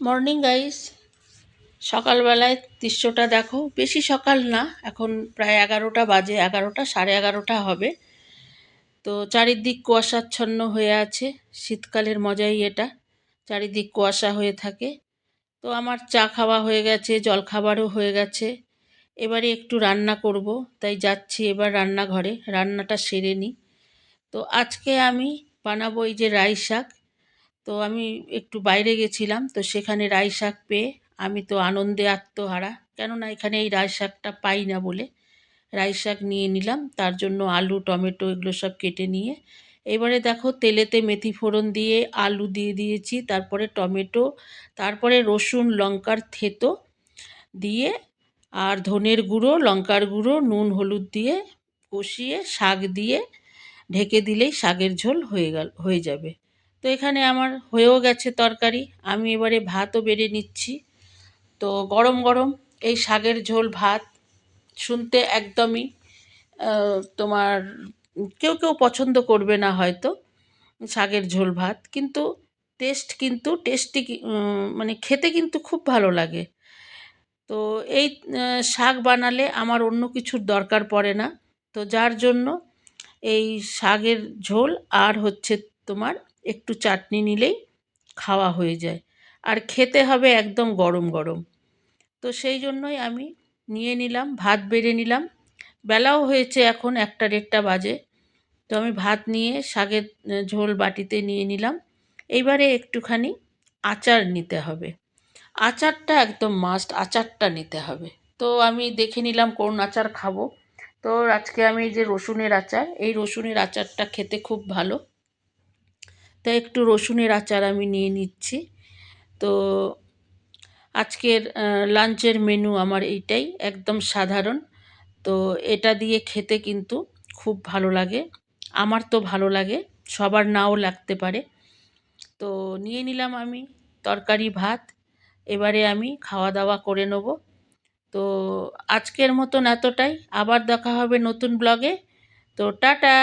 Morning guys. সকালবেলায় দৃশ্যটা দেখো, বেশি সকাল না, এখন প্রায় 11টা বাজে, 11টা সাড়ে 11টা হবে। তো চারিদিক কুয়াশাচ্ছন্ন হয়ে আছে। শীতকালের মজাই এটা, চারিদিক কুয়াশা হয়ে থাকে। তো আমার চা খাওয়া হয়ে গেছে, জলখাবারও হয়ে গেছে। এবারে একটু রান্না করব, তাই যাচ্ছি এবার রান্নাঘরে, রান্নাটা সেরে নিই। তো আজকে আমি বানাবো এই যে রাই শাক। তো আমি একটু বাইরে গেছিলাম, তো সেখানে রাই শাক পেয়ে আমি তো আনন্দে আত্মহারা, কেননা এখানে এই রাই শাকটা পাই না বলে। রাই শাক নিয়ে নিলাম, তার জন্য আলু টমেটো এগুলো সব কেটে নিয়ে এবারে দেখো তেলেতে মেথি ফোড়ন দিয়ে আলু দিয়ে দিয়েছি, তারপরে টমেটো, তারপরে রসুন লঙ্কার থেতো দিয়ে আর ধনের গুঁড়ো লঙ্কার গুঁড়ো নুন হলুদ দিয়ে কষিয়ে শাক দিয়ে ঢেকে দিলেই শাকের ঝোল হয়ে যাবে। তো এখানে আমার হয়েও গেছে তরকারি, আমি এবারে ভাতও বেড়ে নিচ্ছি। তো গরম গরম এই শাকের ঝোল ভাত শুনতে একদমই তোমার কেউ কেউ পছন্দ করবে না হয়তো শাকের ঝোল ভাত, কিন্তু টেস্টি, মানে খেতে কিন্তু খুব ভালো লাগে। তো এই শাক বানালে আমার অন্য কিছুর দরকার পড়ে না। তো যার জন্য এই শাকের ঝোল আর হচ্ছে তোমার একটু চাটনি নিলেই খাওয়া হয়ে যায়। আর খেতে হবে একদম গরম গরম। তো সেই জন্যই আমি নিয়ে নিলাম, ভাত বেড়ে নিলাম। বেলাও হয়েছে এখন 1টা 1:30 বাজে। তো আমি ভাত নিয়ে শাকের ঝোল বাটিতে নিয়ে নিলাম। এইবারে একটুখানি আচার নিতে হবে, আচারটা একদম মাস্ট, আচারটা নিতে হবে। তো আমি দেখে নিলাম কোন আচার খাবো। তো আজকে আমি এই যে রসুনের আচার, এই রসুনের আচারটা খেতে খুব ভালো, তাই একটু রসুনের আচার আমি নিয়ে নিচ্ছি। তো আজকের লাঞ্চের মেনু আমার এইটাই, একদম সাধারণ। তো এটা দিয়ে খেতে কিন্তু খুব ভালো লাগে, আমার তো ভালো লাগে, সবার নাও লাগতে পারে। তো নিয়ে নিলাম আমি তরকারি ভাত, এবারে আমি খাওয়া দাওয়া করে নেব। তো আজকের মতন এতটাই, আবার দেখা হবে নতুন ব্লগে। তো টাটা।